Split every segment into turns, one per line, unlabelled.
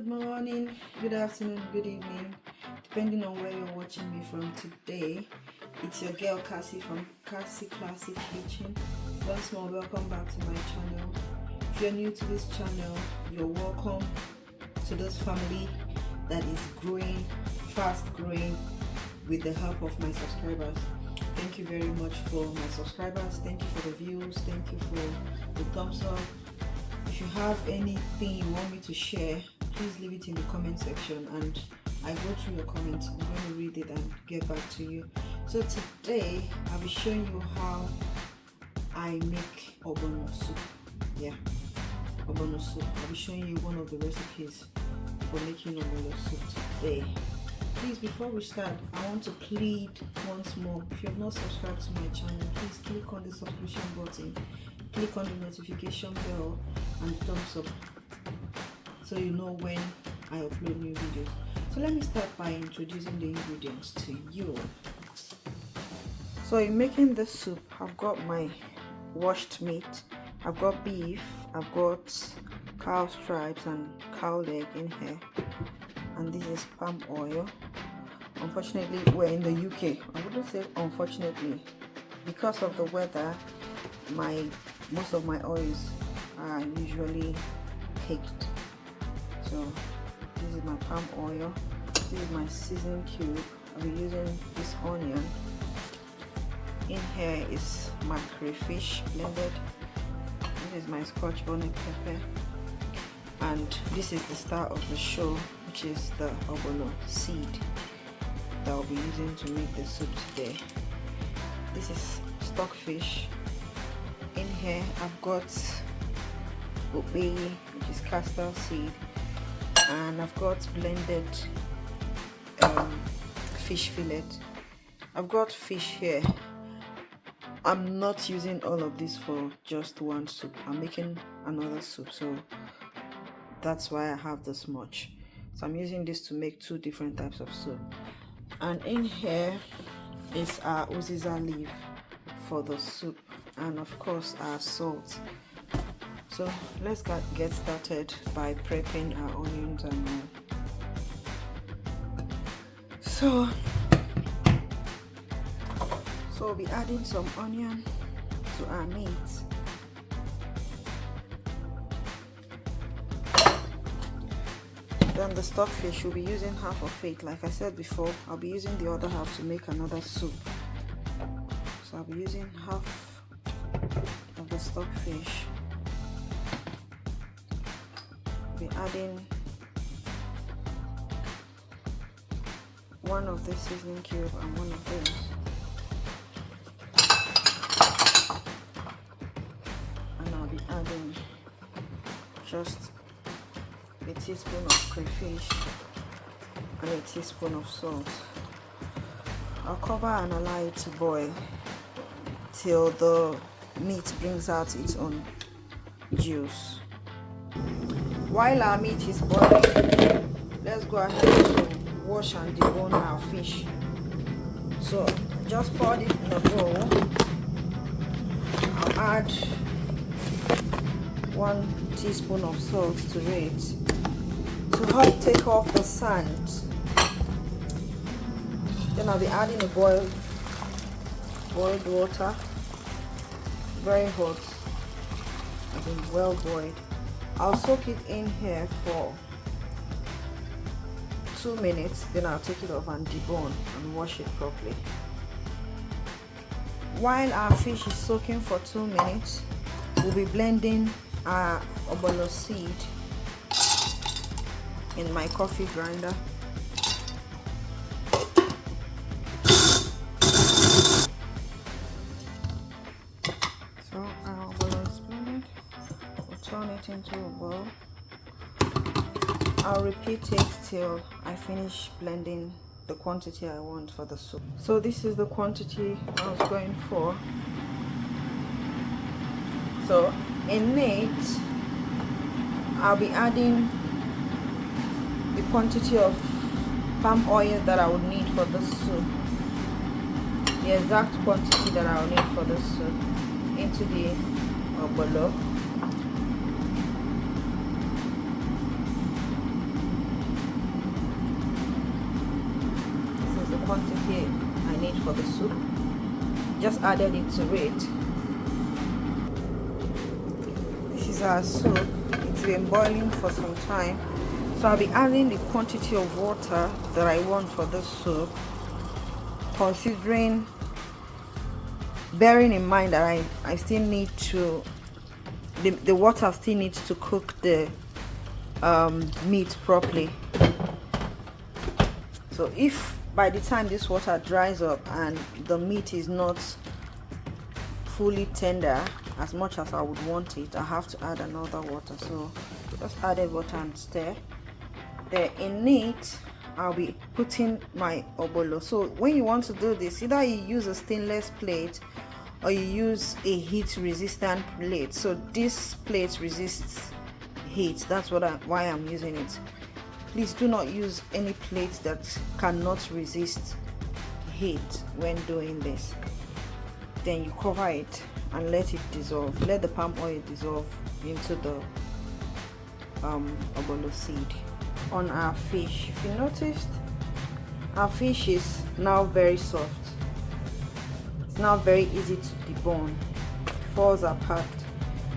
Good morning, good afternoon, good evening, depending on where you're watching me from today. It's your girl Cassie from Cassie Classic Kitchen. Once more, welcome back to my channel. If you're new to this channel, you're welcome to this family that is growing, fast growing with the help of my subscribers. Thank you very much for my subscribers. Thank you for the views. Thank you for the thumbs up. If you have anything you want me to share, please leave it in the comment section and I go through your comments. I'm going to read it and get back to you. So today I'll be showing you how I make Ogbono soup. Yeah, Ogbono soup. I'll be showing you one of the recipes for making Ogbono soup today. Please, before we start, I want to plead once more. If you have not subscribed to my channel, please click on the subscription button, click on the notification bell and thumbs up so you know when I upload new videos. So let me start by introducing the ingredients to you. So in making this soup, I've got my washed meat, I've got beef, I've got cow stripes and cow leg in here, and this is palm oil. Unfortunately, we're in the UK. I wouldn't say unfortunately, because of the weather, most of my oils are usually caked. So this is my palm oil, this is my seasoning cube. I'll be using this onion. In here is my Cray Fish blended. This is my Scotch Bonnet pepper, and this is the star of the show, which is the Ogbono Seed that I'll be using to make the soup today. This is Stockfish. In here I've got Okpei, which is castor seed, and I've got blended fish fillet. I've got fish here. I'm not using all of this for just one soup. I'm making another soup, so that's why I have this much. So I'm using this to make two different types of soup. And in here is our Uziza leaf for the soup, and of course our salt. So let's get started by prepping our onions and so we'll be adding some onion to our meat. Then the stockfish, we'll be using half of it. Like I said before, I'll be using the other half to make another soup. So I'll be using half of the stockfish. I'll be adding one of this seasoning cube and one of this. And I'll be adding just a teaspoon of Cray Fish and a teaspoon of salt. I'll cover and allow it to boil till the meat brings out its own juice. While our meat is boiling, let's go ahead to wash and debone our fish. So just pour it in a bowl. I'll add 1 teaspoon of salt to it to help take off the sand. Then I'll be adding a boiled water, very hot, I've been well boiled. I'll soak it in here for 2 minutes, then I'll take it off and debone and wash it properly. While our fish is soaking for 2 minutes, we'll be blending our Ogbono seed in my coffee grinder. So our Ogbono is blended. We'll turn it into a bowl. I'll repeat it till I finish blending the quantity I want for the soup. So this is the quantity I was going for. So in it, I'll be adding the quantity of palm oil that I would need for the soup, the exact quantity that I will need for the soup, into the ogbono. quantity I need for the soup. Just added it to it. This is our soup. It's been boiling for some time, so I'll be adding the quantity of water that I want for this soup, considering, bearing in mind that I still need to, the water still needs to cook the meat properly. So if by the time this water dries up and the meat is not fully tender as much as I would want it, I have to add another water. So just added water and stir. There in it, I'll be putting my ogbono. So when you want to do this, either you use a stainless plate or you use a heat resistant plate. So this plate resists heat. That's why I'm using it. Please do not use any plate that cannot resist heat when doing this. Then you cover it and let it dissolve. Let the palm oil dissolve into the ogbono seed. On our fish, if you noticed, our fish is now very soft. It's now very easy to debone. It falls apart.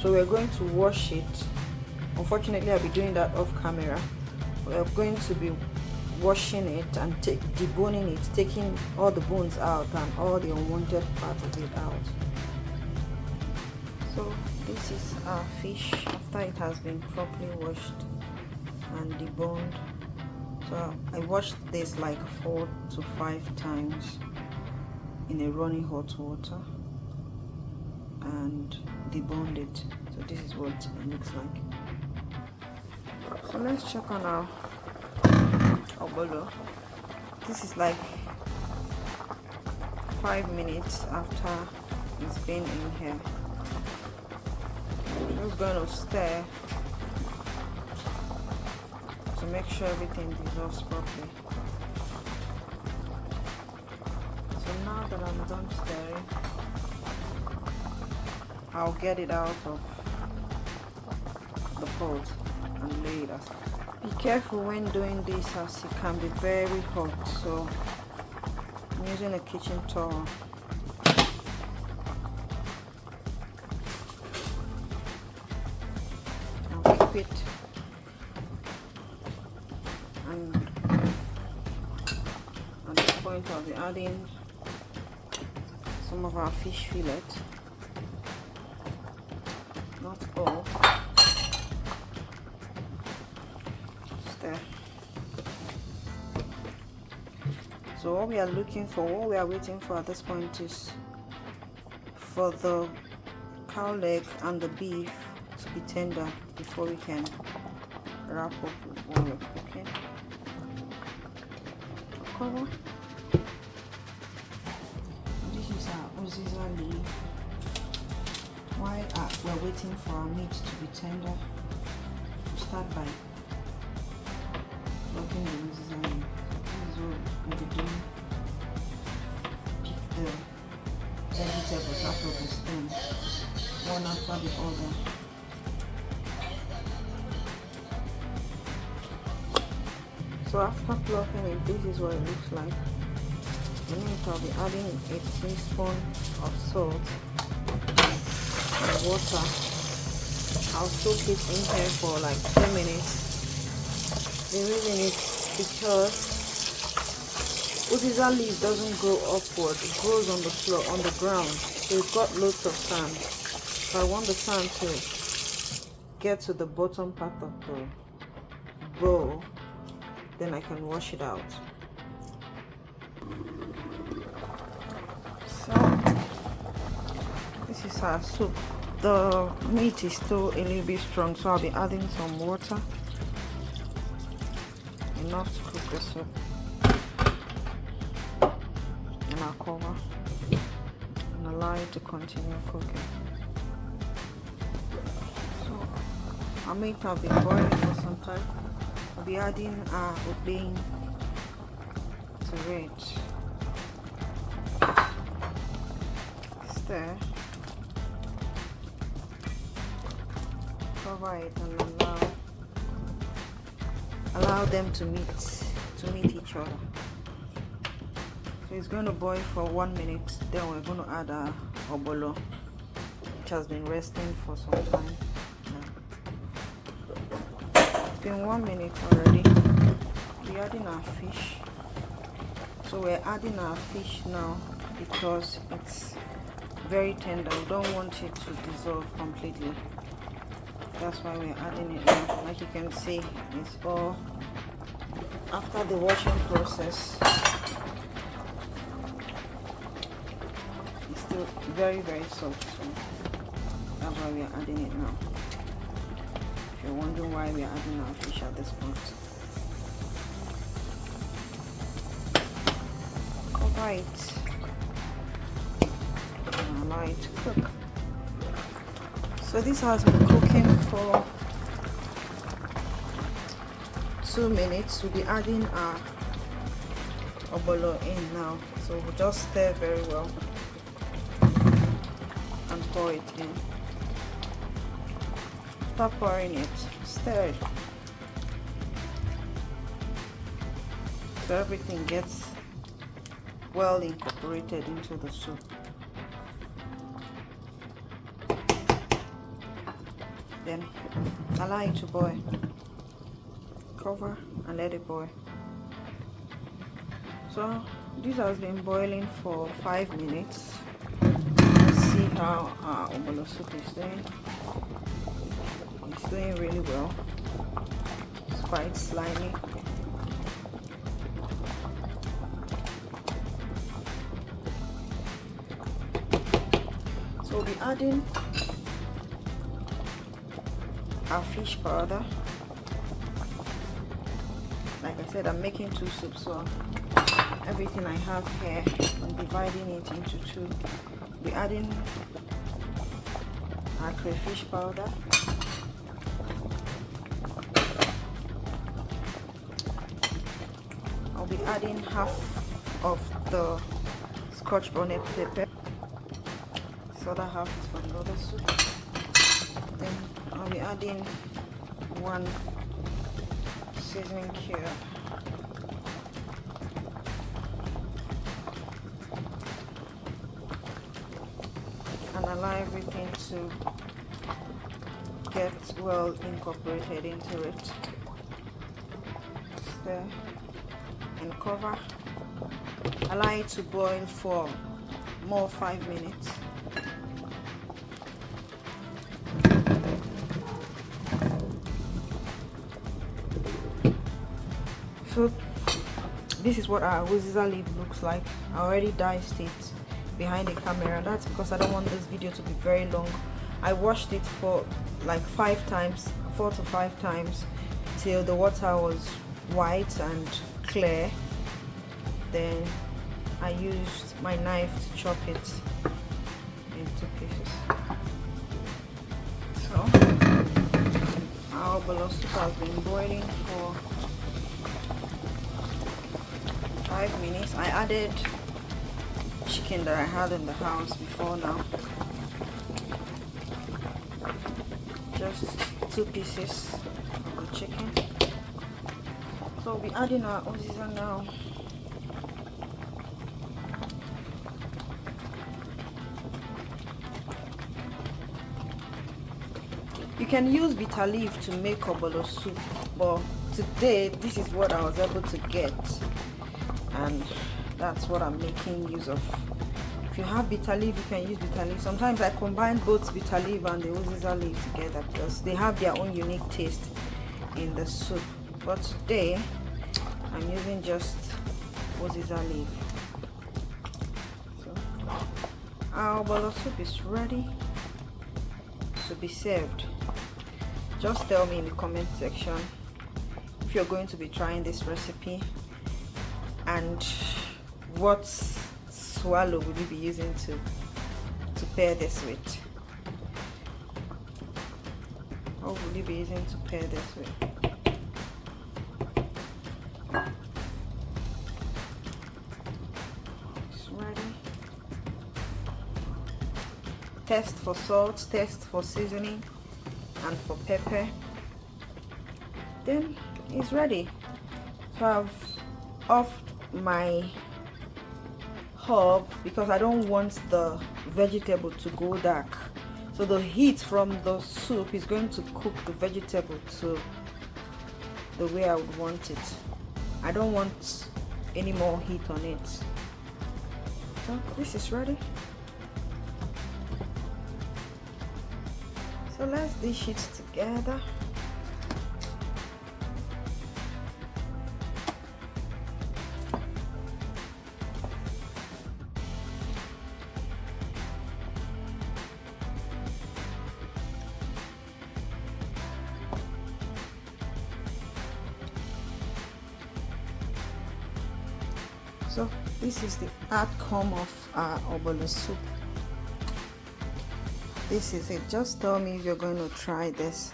So we're going to wash it. Unfortunately, I'll be doing that off camera. We're going to be washing it and deboning it, taking all the bones out and all the unwanted part of it out. So this is our fish after it has been properly washed and deboned. So I washed this like 4 to 5 times in a running hot water and deboned it. So this is what it looks like. So let's check on our ogbono. This is like 5 minutes after it's been in here. I'm just going to stir to make sure everything dissolves properly. So now that I'm done stirring, I'll get it out of the pot and lay it aside. Be careful when doing this, as it can be very hot. So I'm using a kitchen towel. I'll keep it, and at this point I'll be adding some of our fish fillet. Not all. So what we are waiting for at this point is for the cow leg and the beef to be tender before we can wrap up what we're cooking. Cover. This is our Uziza leaf. While we're waiting for our meat to be tender, we'll start by plucking the Uziza leaf. This is what we'll be doing. Pick the vegetables out of the stem, one after the other. So after plucking it, this is what it looks like. In it, I'll be adding a teaspoon of salt and water. I'll soak it in here for like 10 minutes. The reason is because Uziza leaf doesn't grow upward, it grows on the floor, on the ground. So it's got loads of sand. So I want the sand to get to the bottom part of the bowl. Then I can wash it out. So this is our soup. The meat is still a little bit strong, so I'll be adding some water, enough to cook the soup, and I'll cover and allow it to continue cooking. So our meat has been boiling for some time. I'll be adding our Okpei to it. Stir, cover it, and allow them to meet each other. So it's going to boil for 1 minute. Then we're going to add our ogbono, which has been resting for some time. It's been 1 minute already. We're adding our fish. So we're adding our fish now because it's very tender. We don't want it to dissolve completely. That's why we're adding it now. Like you can see, it's all after the washing process. It's still very soft. So that's why we're adding it now. If you're wondering why we're adding our fish at this point. Alright. Allow it to cook. So this has been cooking for 2 minutes. We'll be adding our ogbono in now. So we'll just stir very well and pour it in. Start pouring it. Stir it. So everything gets well incorporated into the soup. Then allow it to boil. Cover and let it boil. So this has been boiling for 5 minutes. Let's see how our ogbono soup is doing. It's doing really well. It's quite slimy. So we'll be adding our fish powder. Like I said, I'm making 2 soups, so everything I have here, I'm dividing it into 2. We're adding our Cray Fish powder. I'll be adding half of the Scotch Bonnet pepper. This other half is for the other soup. Then I'll be adding 1 seasoning cube. And allow everything to get well incorporated into it. Stir and cover. Allow it to boil for more 5 minutes. So this is what our Uziza leaf looks like. I already diced it behind the camera. That's because I don't want this video to be very long. I washed it for like 5 times, 4 to 5 times, till the water was white and clear. Then I used my knife to chop it into pieces. So our ogbono soup has been boiling for 5 minutes. I added chicken that I had in the house before now. Just 2 pieces of the chicken. So we'll be adding our Uziza now. You can use bitter leaf to make ogbono soup, but today this is what I was able to get, and that's what I'm making use of. If you have bitter leaf, you can use bitter leaf. Sometimes I combine both bitter leaf and the Uziza leaf together because they have their own unique taste in the soup. But today I'm using just Uziza leaf. So our ogbono soup is ready to be served. Just tell me in the comment section if you're going to be trying this recipe, and what swallow will you be using to pair this with. What will you be using to pair this with? It's ready. Test for salt, test for seasoning, and for pepper. Then it's ready. So I've offed my hob because I don't want the vegetable to go dark. So the heat from the soup is going to cook the vegetable to the way I would want it. I don't want any more heat on it. So this is ready. So let's dish it together. So this is the outcome of our ogbono soup. This is it. Just tell me if you're going to try this.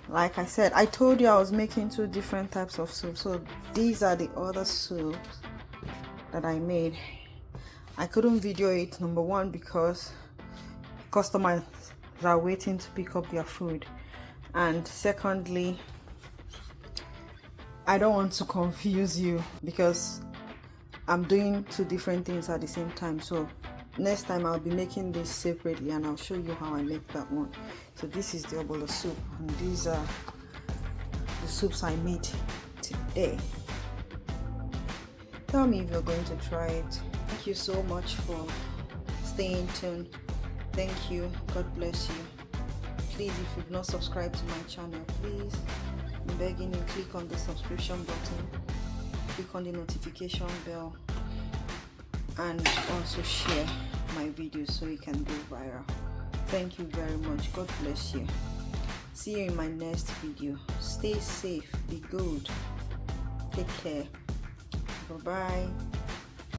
Like I said, I told you I was making 2 different types of soup. So these are the other soups that I made. I couldn't video it, number one, because customers are waiting to pick up their food, and secondly, I don't want to confuse you because I'm doing 2 different things at the same time. So next time I'll be making this separately and I'll show you how I make that one. So this is the ogbono soup, and these are the soups I made today. Tell me if you're going to try it. Thank you so much for staying tuned. Thank you. God bless you. Please, if you've not subscribed to my channel, please, I'm begging you, click on the subscription button, click on the notification bell, and also share my videos so it can go viral. Thank you very much. God bless you. See you in my next video. Stay safe, be good, take care. Bye bye.